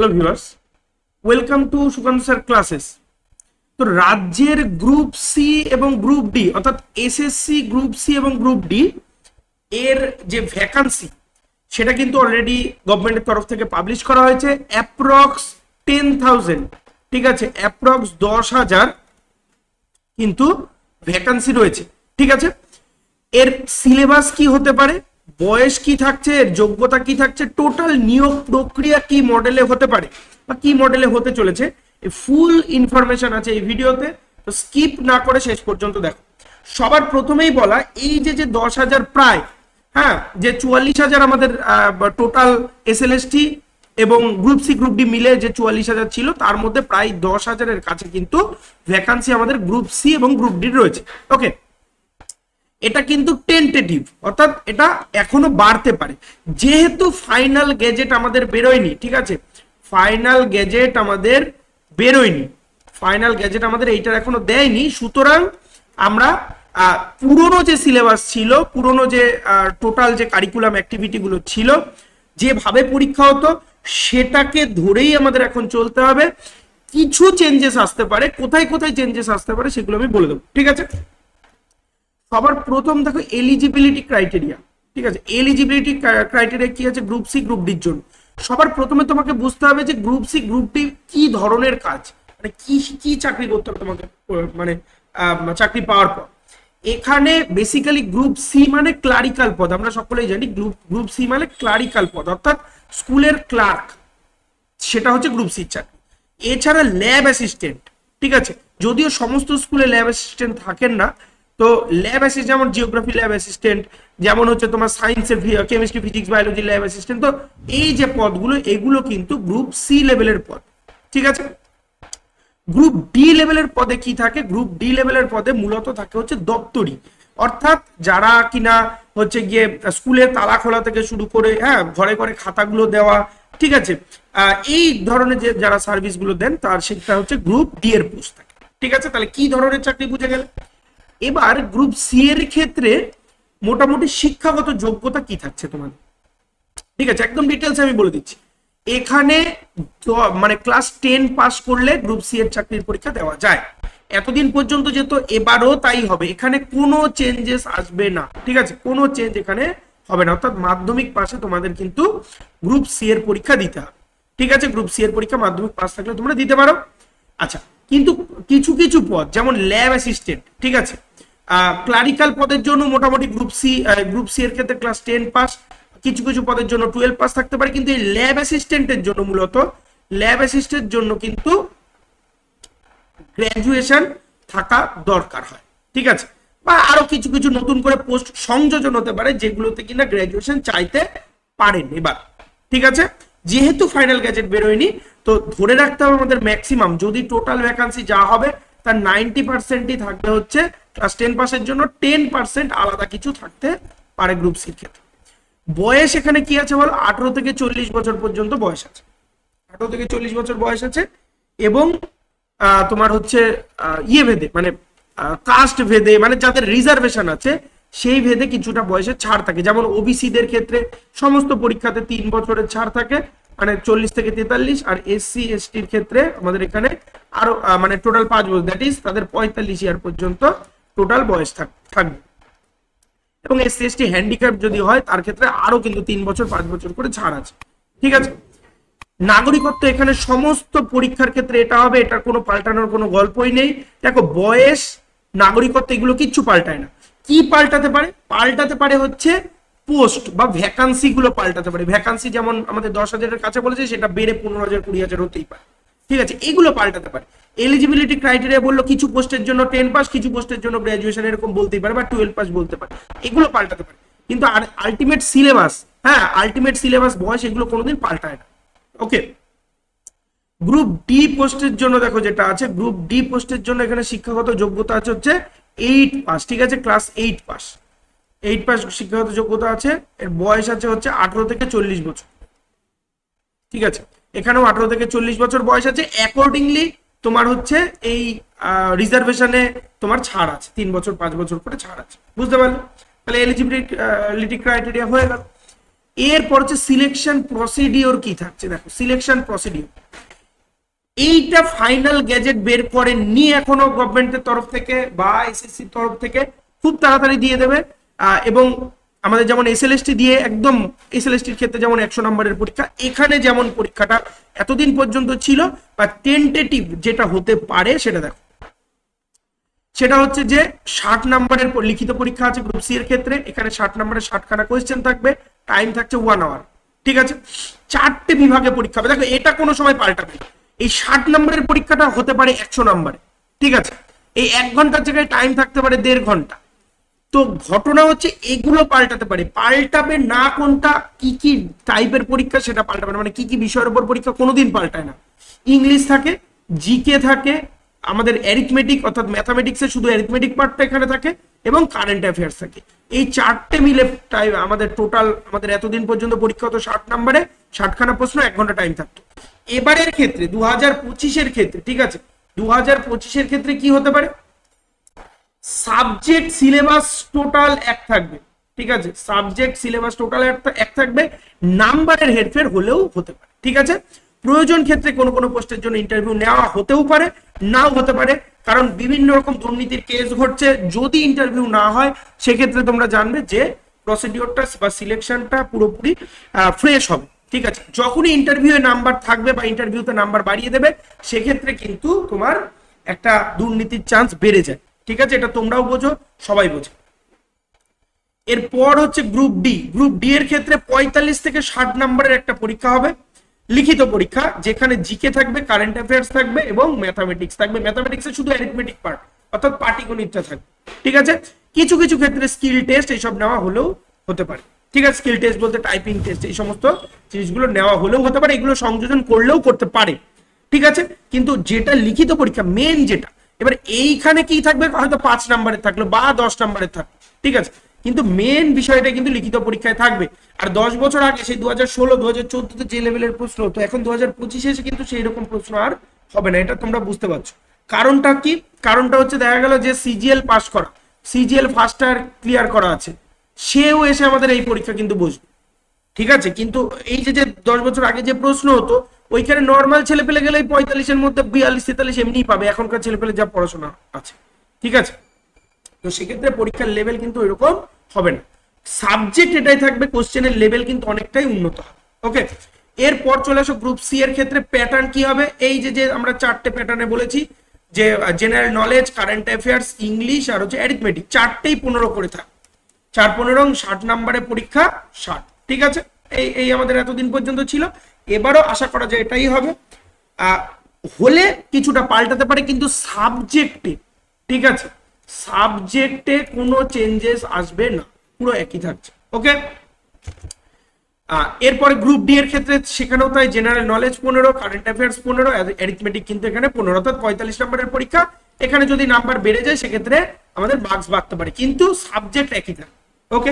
Hello viewers, welcome to Sukanta sir classes. তো রাজ্যের group C এবং গ্রুপ ডি অর্থাৎ এসএসসি গ্রুপ সি এবং গ্রুপ ডি এর যে ভ্যাকান্সি সেটা কিন্তু অলরেডি গভর্নমেন্টের তরফ থেকে পাবলিশ করা হয়েছে। অ্যাপ্রক্স 10,000, ঠিক আছে, অ্যাপ্রক্স 10,000 কিন্তু ভ্যাকান্সি রয়েছে। ঠিক আছে, এর সিলেবাস কি হতে পারে, বয়স কি থাকছে, এর যোগ্যতা কি থাকছে, টোটাল নিয়োগ প্রক্রিয়া কি মডেলে হতে পারে বা কি মডেলে হতে চলেছে, ফুল ইনফরমেশন আছে এই ভিডিওতে। তো স্কিপ না করে শেষ পর্যন্ত দেখো। সবার প্রথমেই বলা, এই যে 10,000 প্রায়, হ্যাঁ, যে 44,000 আমাদের টোটাল এসএলএসটি এবং গ্রুপ সি গ্রুপ ডি মিলে যে 44,000 ছিল, তার মধ্যে প্রায় 10,000-এর কাছে কিন্তু ভ্যাকান্সি আমাদের গ্রুপ সি এবং গ্রুপ ডি রয়েছে। ওকে, এটা কিন্তু টেন্টেটিভ, অর্থাৎ এটা এখনো বাড়তে পারে, যেহেতু ফাইনাল গেজেট আমাদের বেরোয়নি। ঠিক আছে, ফাইনাল গেজেট আমাদের বেরোয়নি, ফাইনাল গেজেট আমাদের এইটার এখনো দেয়নি। সুতরাং আমরা পুরনো যে সিলেবাস ছিল, পুরনো যে টোটাল যে কারিকুলাম অ্যাক্টিভিটি গুলো ছিল, যেভাবে পরীক্ষা হতো সেটাকে ধরেই আমাদের এখন চলতে হবে। কিছু চেঞ্জেস আসতে পারে, কোথায় কোথায় চেঞ্জেস আসতে পারে সেগুলো আমি বলে দেবো। ঠিক আছে, সবার প্রথম দেখো এলিজিবিলিটি ক্রাইটেরিয়া। ঠিক আছে, এলিজিবিলিটি ক্রাইটেরিয়া কি আছে গ্রুপ সি গ্রুপ ডির জন্য? সবার প্রথমে তোমাকে বুঝতে হবে যে গ্রুপ সি গ্রুপ ডি কি ধরনের কাজ, মানে কি কি চাকরি করতে হবে তোমাকে, মানে চাকরি পাওয়ার পর। এখানে বেসিক্যালি গ্রুপ সি মানে ক্লারিক্যাল পদ, আমরা সকলেই জানি গ্রুপ সি মানে ক্লারিক্যাল পদ, অর্থাৎ স্কুলের ক্লার্ক, সেটা হচ্ছে গ্রুপ সি চাকরি। এছাড়া ল্যাব অ্যাসিস্ট্যান্ট, ঠিক আছে, যদিও সমস্ত স্কুলে ল্যাব অ্যাসিস্ট্যান্ট থাকেন না, তো ল্যাব অ্যাসিস্ট্যান্ট যেমন জিওগ্রাফি ল্যাব অ্যাসিস্ট্যান্ট, যেমন হচ্ছে তোমার সায়েন্সের chemistry physics biology lab assistant, তো এই যে পদগুলো এগুলো কিন্তু গ্রুপ সি লেভেলের পদ। ঠিক আছে, গ্রুপ ডি লেভেলের পদে কি থাকে? গ্রুপ ডি লেভেলের পদে মূলত থাকে হচ্ছে দপ্তরি, অর্থাৎ যারা কিনা হচ্ছে গিয়ে স্কুলের তালা খোলা থেকে শুরু করে, হ্যাঁ, ঘরে ঘরে খাতাগুলো দেওয়া, ঠিক আছে, এই ধরনের যে যারা সার্ভিস গুলো দেন তার সেটা হচ্ছে গ্রুপ ডি এর পোস্ট থাকে। ঠিক আছে, তাহলে কি ধরনের চাকরি বুঝে গেলে। এবার গ্রুপ সি এর ক্ষেত্রে মোটামুটি শিক্ষাগত যোগ্যতা কি থাকছে তোমাদের। ঠিক আছে, একদম ডিটেলস আমি বলে দিচ্ছি। এখানে মানে ক্লাস 10 পাস করলে গ্রুপ সি এর চাকরির পরীক্ষা দেওয়া যায়। এতদিন পর্যন্ত যেত, এবারও তাই হবে, এখানে কোনো চেঞ্জেস আসবে না। ঠিক আছে, কোনো চেঞ্জ এখানে হবে না, অর্থাৎ মাধ্যমিক পাশে তোমাদের কিন্তু গ্রুপ সি এর পরীক্ষা দিতে হবে। ঠিক আছে, গ্রুপ সি এর পরীক্ষা মাধ্যমিক পাস থাকলে তোমরা দিতে পারো। আচ্ছা, কিন্তু কিছু কিছু পদ যেমন ল্যাব অ্যাসিস্ট্যান্ট, ঠিক আছে, ক্লারিক্যাল পদের জন্য মোটামুটি গ্রুপ সি এর ক্ষেত্রে ক্লাস 10 পাস, কিছু কিছু পদের জন্য 12 পাস থাকতে পারে, কিন্তু এই ল্যাব অ্যাসিস্ট্যান্টের জন্য মূলত ল্যাব অ্যাসিস্ট্যান্টের জন্য কিন্তু গ্র্যাজুয়েশন থাকা দরকার হয়। ঠিক আছে, বা আরো কিছু কিছু নতুন করে পোস্ট সংযোজন হতে পারে যেগুলোতে কিনা গ্র্যাজুয়েশন চাইতে পারেন এবার। ঠিক আছে, যেহেতু ফাইনাল গ্যাজেট বেরোয়নি, তো ধরে রাখতে হবে আমাদের ম্যাক্সিমাম, যদি টোটাল ভ্যাকান্সি যা হবে তার 90%ই থাকবে হচ্ছে ক্লাস 10 পাসের জন্য, 10% আলাদা কিছু থাকতে পারে গ্রুপ সির ক্ষেত্রে। বয়স এখানে কি আছে বলো, 18 থেকে 40 বছর পর্যন্ত বয়স আছে, 18 থেকে 40 বছর বয়স আছে। এবং তোমার হচ্ছে ইয়ে ভেদে, মানে কাস্ট ভেদে, মানে যাদের রিজার্ভেশন আছে সেই ভেদে কিছুটা বয়সের ছাড় থাকে। যেমন ওবিসিদের ক্ষেত্রে সমস্ত পরীক্ষাতে 3 বছরের ছাড় থাকে, মানে 40 থেকে 43, আর এসসি এসটির ক্ষেত্রে আমাদের এখানে আরো মানে টোটাল 5 বছর, দ্যাট ইজ তাদের 45 ইয়ার পর্যন্ত টোটাল বয়স থাকবে। এবং এসসি এসটি হ্যান্ডিক্যাপ যদি হয় তার ক্ষেত্রে আরো কিন্তু 3 বছর 5 বছর করে ছাড় আছে। ঠিক আছে, নাগরিকত্ব এখানে সমস্ত পরীক্ষার ক্ষেত্রে এটা হবে, এটার কোনো পাল্টানোর কোনো গল্পই নেই। দেখো, বয়স, নাগরিকত্ব এগুলো কিচ্ছু পাল্টায় না। কি পাল্টাতে পারে? পাল্টাতে পারে হচ্ছে পোস্ট বা ভ্যাকান্সি গুলো পাল্টাতে পারে। ভ্যাকান্সি যেমন আমাদের 10,000-এর কাছে বলেছে, সেটা বেড়ে 15,000 20,000 হতেই পারে। ঠিক আছে, এগুলো পাল্টাতে পারে। এলিজিবিলিটি ক্রাইটেরিয়া বললো কিছু পোস্টের জন্য 10 পাস, কিছু পোস্টের জন্য গ্র্যাজুয়েশন, এরকম বলতেই পারে, বা 12 পাস বলতে পারে, এগুলো পাল্টাতে পারে। কিন্তু আলটিমেট সিলেবাস, হ্যাঁ, আলটিমেট সিলেবাস, বয়স, এগুলো কোনোদিন পাল্টায় না। ওকে, গ্রুপ ডি পোস্টের জন্য দেখো যেটা আছে, গ্রুপ ডি পোস্টের জন্য এখানে শিক্ষাগত যোগ্যতা আছে হচ্ছে 8 পাস। ঠিক আছে, ক্লাস 8 পাস, 8 পাস শিক্ষাগত যোগ্যতা আছে। এর বয়স আছে হচ্ছে 18 থেকে 40 বছর। ঠিক আছে, এখানেও 18 থেকে 40 বছর বয়স আছে। অ্যাকর্ডিংলি তোমার হচ্ছে এই রিজার্ভেশনে তোমার ছাড় আছে, 3 বছর 5 বছর করে ছাড় আছে। বুঝতে পারলে? তাহলে এলিজিবিলিটি ক্রাইটেরিয়া হয়ে গেল। এরপর হচ্ছে সিলেকশন প্রসিডিওর কি থাকছে, দেখো সিলেকশন প্রসিডিওর এইটা ফাইনাল গ্যাজেট বের করেননি এখনো গভর্নমেন্টের তরফ থেকে বা এসএসসির তরফ থেকে, খুব তাড়াতাড়ি দিয়ে দেবে। এবং আমাদের যেমন এসএলএসটি দিয়ে একদম, এসএলএসটির ক্ষেত্রে যেমন 100 নম্বরের পরীক্ষা, এখানে যেমন পরীক্ষাটা এতদিন পর্যন্ত ছিল বা টেন্টেটিভ যেটা হতে পারে সেটা দেখো, সেটা হচ্ছে যে 60 নম্বরের লিখিত পরীক্ষা আছে গ্রুপ সি এর ক্ষেত্রে, এখানে 60 নম্বরের 60খানা কোয়েশ্চেন থাকবে, টাইম থাকছে 1 আওয়ার, ঠিক আছে। 4টে বিভাগে পরীক্ষা হবে, দেখো এটা কোনো সময় পাল্টাবে। এই 60 নম্বরের পরীক্ষাটা হতে পারে 100 নম্বরে, ঠিক আছে। এই 1 ঘন্টার জায়গায় টাইম থাকতে পারে 1.5 ঘন্টা। তো ঘটনা হচ্ছে এগুলো পাল্টাতে পারে, পাল্টাবে না কোনটা, কি কি টাইপের পরীক্ষা সেটা পাল্টাবে না, মানে কি কি বিষয়ের উপর পরীক্ষা কোনোদিন পাল্টায় না। ইংলিশ থাকে, জিকে থাকে, আমাদের অ্যারিথমেটিক অর্থাৎ ম্যাথামেটিক্সের শুধু অ্যারিথমেটিক পার্টটা এখানে থাকে, এবং কারেন্ট অ্যাফেয়ার্স থাকে। এই 4টে মিলে টাইম আমাদের টোটাল, আমাদের এতদিন পর্যন্ত পরীক্ষা হতো 60 নম্বরে, 60খানা প্রশ্ন, 1 ঘন্টা টাইম থাকতো। এবারের ক্ষেত্রে 2025-এর ক্ষেত্রে, ঠিক আছে, 2025-এর ক্ষেত্রে কি হতে পারে, সাবজেক্ট সিলেবাস টোটাল 1 থাকবে, ঠিক আছে, সাবজেক্ট সিলেবাস টোটাল 1 থাকবে, নাম্বারের হেরফের হলেও হতে পারে, ঠিক আছে। প্রয়োজন ক্ষেত্রে কোনো কোনো পোস্টের জন্য ইন্টারভিউ নেওয়া হতেও পারে, নাও হতে পারে, কারণ বিভিন্ন রকম দুর্নীতির কেস ঘটছে। যদি ইন্টারভিউ না হয় সেক্ষেত্রে তোমরা জানবে যে প্রসিডিওরটা বা সিলেকশনটা পুরোপুরি ফ্রেশ হবে, ঠিক আছে। যখনই ইন্টারভিউ নাম্বার থাকবে বা ইন্টারভিউতে নাম্বার বাড়িয়ে দেবে, সেক্ষেত্রে কিন্তু তোমার একটা দুর্নীতির চান্স বেড়ে যায়, ঠিক আছে। এটা তোমরাও বোঝো, সবাই বোঝে। এরপর হচ্ছে গ্রুপ ডি। গ্রুপ ডি এর ক্ষেত্রে 45 থেকে 60 নম্বরের একটা পরীক্ষা হবে, লিখিত পরীক্ষা, যেখানে জিকে থাকবে, কারেন্ট অ্যাফেয়ার্স থাকবে এবং ম্যাথামেটিক্স থাকবে। ম্যাথামেটিক্সে শুধু অ্যারিথমেটিক পার্ট অর্থাৎ পাটিগণিতটা থাকবে, ঠিক আছে। কিছু কিছু ক্ষেত্রে স্কিল টেস্ট এইসব নেওয়া হলেও হতে পারে, ঠিক আছে। স্কিল টেস্ট বলতে টাইপিং টেস্ট, এই সমস্ত জিনিসগুলো নেওয়া হলেও হতে পারে, এগুলো সংযোজন করলেও করতে পারে, ঠিক আছে। কিন্তু যেটা লিখিত পরীক্ষা মেন যেটা, এবার এইখানে কি থাকবে, হয়তো 5 নম্বরের থাকলো বা 10 নম্বরের থাকলো, ঠিক আছে, কিন্তু মেন বিষয়টা কিন্তু লিখিত পরীক্ষায় থাকবে। আর 10 বছর আগে সেই 2016 2014 যে লেভেলের প্রশ্ন হতো, এখন 2025 এসে কিন্তু সেই রকম প্রশ্ন আর হবে না, এটা তোমরা বুঝতে পারছো। কারণটা কি, কারণটা হচ্ছে দেখা গেল যে সিজিএল পাস করা, সিজিএল ফার্স্ট ইয়ার ক্লিয়ার করা আছে, সেও এসে আমাদের এই পরীক্ষা কিন্তু বসবে, ঠিক আছে। কিন্তু এই যে 10 বছর আগে যে প্রশ্ন হতো, ওইখানে নর্মাল ছেলে পেলে গেলে 45-এর মধ্যে 42-43 এমনিই পাবে, এখনকার ছেলে পেলে যা পড়াশোনা আছে, ঠিক আছে। তো সেক্ষেত্রে পরীক্ষার লেভেল কিন্তু এরকম হবে না, সাবজেক্ট এটাই থাকবে, কোশ্চেনের লেভেল কিন্তু অনেকটাই উন্নত হবে, ওকে। এরপর চলে আসো গ্রুপ সি এর ক্ষেত্রে প্যাটার্ন কি হবে, এই যে আমরা 4টে প্যাটার্নে বলেছি যে general knowledge, current affairs, English আর হচ্ছে অ্যারিথমেটিক, 4টেই 15 করে থাকে, 4-15 60 নম্বরের পরীক্ষা 60, ঠিক আছে। এই আমাদের এতদিন পর্যন্ত ছিল, এবারও আশা করা যায় এটাই হবে। হলে কিছুটা পাল্টাতে পারে, কিন্তু সাবজেক্টে, ঠিক আছে, সাবজেক্টে কোনো চেঞ্জেস আসবে না, পুরো একই থাকছে, ওকে। এরপরে গ্রুপ ডি এর ক্ষেত্রে সেখানেও তাই, general knowledge 15, current affairs 15, arithmetic কিন্তু এখানে 15, অর্থাৎ 45 নম্বরের পরীক্ষা। এখানে যদি নাম্বার বেড়ে যায় সেক্ষেত্রে আমাদের মার্কস বাড়তে পারে, কিন্তু সাবজেক্ট একই থাকে, ওকে।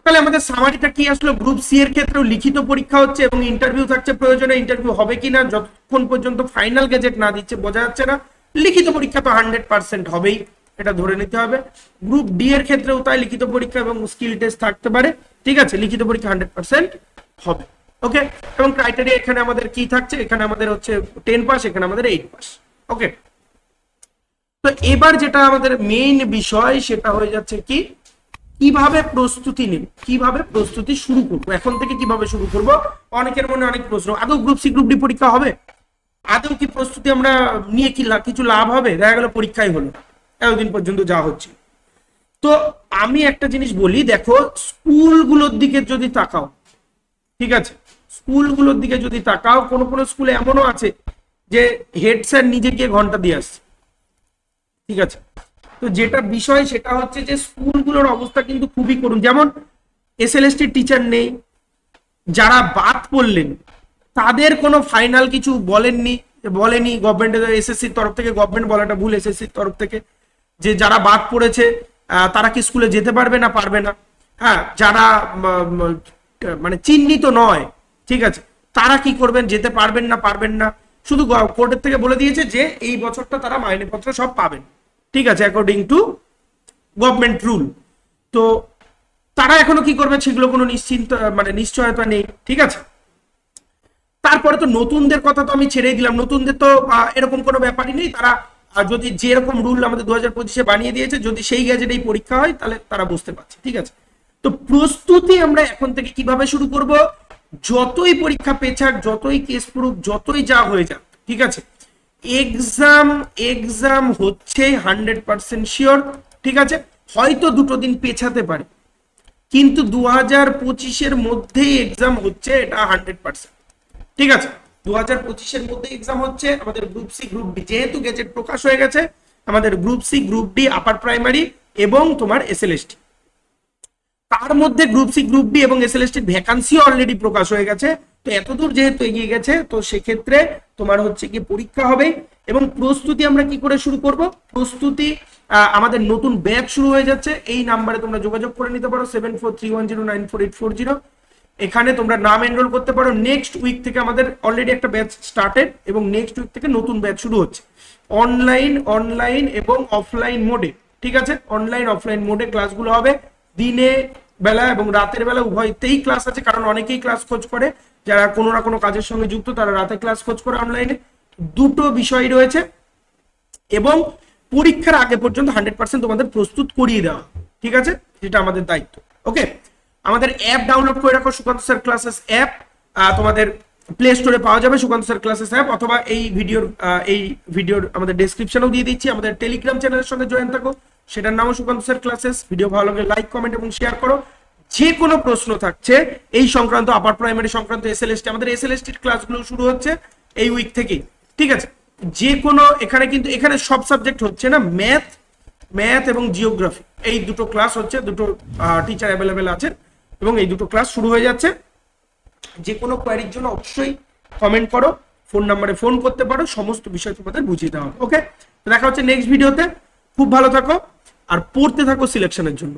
তাহলে আমাদের সামারিটা কি আসলো, গ্রুপ সি এর ক্ষেত্রেও লিখিত পরীক্ষা হচ্ছে এবং ইন্টারভিউ থাকছে, প্রয়োজনে ইন্টারভিউ হবে কিনা যতক্ষণ পর্যন্ত ফাইনাল গ্যাজেট না দিচ্ছে বোঝা যাচ্ছে না। লিখিত পরীক্ষা তো 100% হবেই, এটা ধরে নিতে হবে। গ্রুপ ডি এর ক্ষেত্রেও তাই, লিখিত পরীক্ষা এবং স্কিল টেস্ট থাকতে পারে, ঠিক আছে, লিখিত পরীক্ষা 100% হবে, ওকে। এবং ক্রাইটেরিয়া এখানে আমাদের কি থাকছে, এখানে আমাদের হচ্ছে 10 পাস, এখানে আমাদের 8 পাস, ওকে। তো এবার যেটা আমাদের মেইন বিষয় সেটা হয়ে যাচ্ছে কি, কিভাবে প্রস্তুতি নিব, কিভাবে প্রস্তুতি শুরু করবো, এখন থেকে কিভাবে শুরু করব। অনেকের মনে অনেক প্রশ্ন, আদৌ গ্রুপ সি গ্রুপ ডি পরীক্ষা হবে, আদৌ কি প্রস্তুতি আমরা নিয়ে কি কিছু লাভ হবে, দেখা গেল পরীক্ষাই হলো এতদিন পর্যন্ত যা হচ্ছে। তো আমি একটা জিনিস বলি, দেখো স্কুলগুলোর দিকে যদি তাকাও, ঠিক আছে, স্কুলগুলোর দিকে যদি তাকাও, কোনো কোনো স্কুলে এমনও আছে যে হেড স্যার নিজে গিয়ে ঘন্টা দিয়ে আসছে, ঠিক আছে। তো যেটা বিষয় সেটা হচ্ছে যে স্কুলগুলোর অবস্থা কিন্তু খুবই করুণ, যেমন এসএলএসটি টিচার নেই, যারা বাদ পড়লেন তাদের কোনো ফাইনাল কিছু বলেনি গভর্নমেন্টের, এসএসসির তরফ থেকে, গভর্নমেন্ট বলাটা ভুল, এসএসসির তরফ থেকে, যে যারা বাদ পড়েছে তারা কি স্কুলে যেতে পারবে না পারবে না, হ্যাঁ, যারা মানে চিহ্নিত নয়, ঠিক আছে, তারা কি করবেন, যেতে পারবেন না, শুধু কোর্টের থেকে বলে দিয়েছে যে এই বছরটা তারা মাইনেপত্র সব পাবেন, ঠিক আছে, অ্যাকর্ডিং টু গভর্নমেন্ট রুল। তো তারা এখনো কি করবে সেগুলো কোনো নিশ্চিন্ত মানে নিশ্চয়তা নেই, ঠিক আছে। তারপরে তো নতুনদের কথা তো আমি ছেড়েই দিলাম, নতুনদের তো এরকম কোনো ব্যাপারই নেই, তারা যদি যেরকম রুল আমাদের 2025-এ বানিয়ে দিয়েছে, যদি সেই গ্যাজেটেই পরীক্ষা হয় তাহলে তারা বুঝতে পারছে, ঠিক আছে। তো প্রস্তুতি আমরা এখন থেকে কিভাবে শুরু করব, যতই পরীক্ষা পেছাক, যতই কেস প্রুফ, যতই যা হয়ে যাক, ঠিক আছে, এক্সাম হচ্ছে 100% শিওর, ঠিক আছে। হয়তো দুটো দিন পেছাতে পারে, কিন্তু 2025-এর মধ্যেই এক্সাম হচ্ছে, এটা 100%, ঠিক আছে। 2025-এর মধ্যে এক্সাম হচ্ছে আমাদের গ্রুপ সি গ্রুপ ডি, যেহেতু গেজেট প্রকাশ হয়ে গেছে, আমাদের group C group D upper primary এবং তোমার এসএলএসটি, তার মধ্যে গ্রুপ সি গ্রুপ ডি এবং এসএলএসটির ভ্যাকান্সি অলরেডি প্রকাশ হয়ে গেছে। তো এতদূর যেহেতু এগিয়ে গেছে, তো সেক্ষেত্রে তোমার হচ্ছে কি পরীক্ষা হবে। এবং প্রস্তুতি আমরা কি করে শুরু করব, প্রস্তুতি আমাদের নতুন ব্যাচ শুরু হয়ে যাচ্ছে, এই নাম্বারে তোমরা যোগাযোগ করে নিতে পারো 7431094840, এখানে তোমরা নাম এনরোল করতে পারো। নেক্সট উইক থেকে আমাদের অলরেডি একটা ব্যাচ স্টার্টেড এবং নেক্সট উইক থেকে নতুন ব্যাচ শুরু হচ্ছে, অনলাইন এবং অফলাইন মোডে, ঠিক আছে। অনলাইন অফলাইন মোডে ক্লাসগুলো হবে, দিনে বেলা এবং রাতের বেলা উভয়তেই ক্লাস আছে, কারণ অনেকেই ক্লাস খোঁজ করে, যারা কোনো না কোনো কাজের সঙ্গে যুক্ত তারা রাতে ক্লাস খোঁজ করে অনলাইনে। দুটো বিষয় রয়েছে এবং পরীক্ষার আগে পর্যন্ত 100% তোমাদের প্রস্তুত করিয়ে দেওয়া, ঠিক আছে, যেটা আমাদের দায়িত্ব। ওকে, আমাদের অ্যাপ ডাউনলোড করে রাখো, সুকান্ত স্যার ক্লাসেস অ্যাপ, তোমাদের প্লে স্টোরে পাওয়া যাবে সুকান্ত স্যার ক্লাসেস অ্যাপ, অথবা এই ভিডিওর আমাদের ডেসক্রিপশনেও দিয়ে দিচ্ছি। আমাদের টেলিগ্রাম চ্যানেলের সঙ্গে জয়েন থাকো, সেটার নামও সুকান্ত স্যার ক্লাসেস। ভিডিও ভালো লাগলে লাইক, কমেন্ট এবং শেয়ার করো। যে কোনো প্রশ্ন থাকছে এই সংক্রান্ত, আপার প্রাইমারি সংক্রান্ত, এসএলএসটি, আমাদের এসএলএসটির ক্লাসগুলো শুরু হচ্ছে এই উইক থেকেই, ঠিক আছে। যে কোনো এখানে কিন্তু এখানে সব সাবজেক্ট হচ্ছে না, ম্যাথ এবং জিওগ্রাফি, এই দুটো ক্লাস হচ্ছে, দুটো টিচার অ্যাভেলেবেল আছেন এবং এই দুটো ক্লাস শুরু হয়ে যাচ্ছে। যে কোনো কোয়ারির জন্য অবশ্যই কমেন্ট করো, ফোন নাম্বারে ফোন করতে পারো, সমস্ত বিষয় তোমাদের বুঝিয়ে দেওয়া হবে। ওকে, দেখা হচ্ছে নেক্সট ভিডিওতে। খুব ভালো থাকো আর পড়তে থাকো সিলেকশনের জন্য।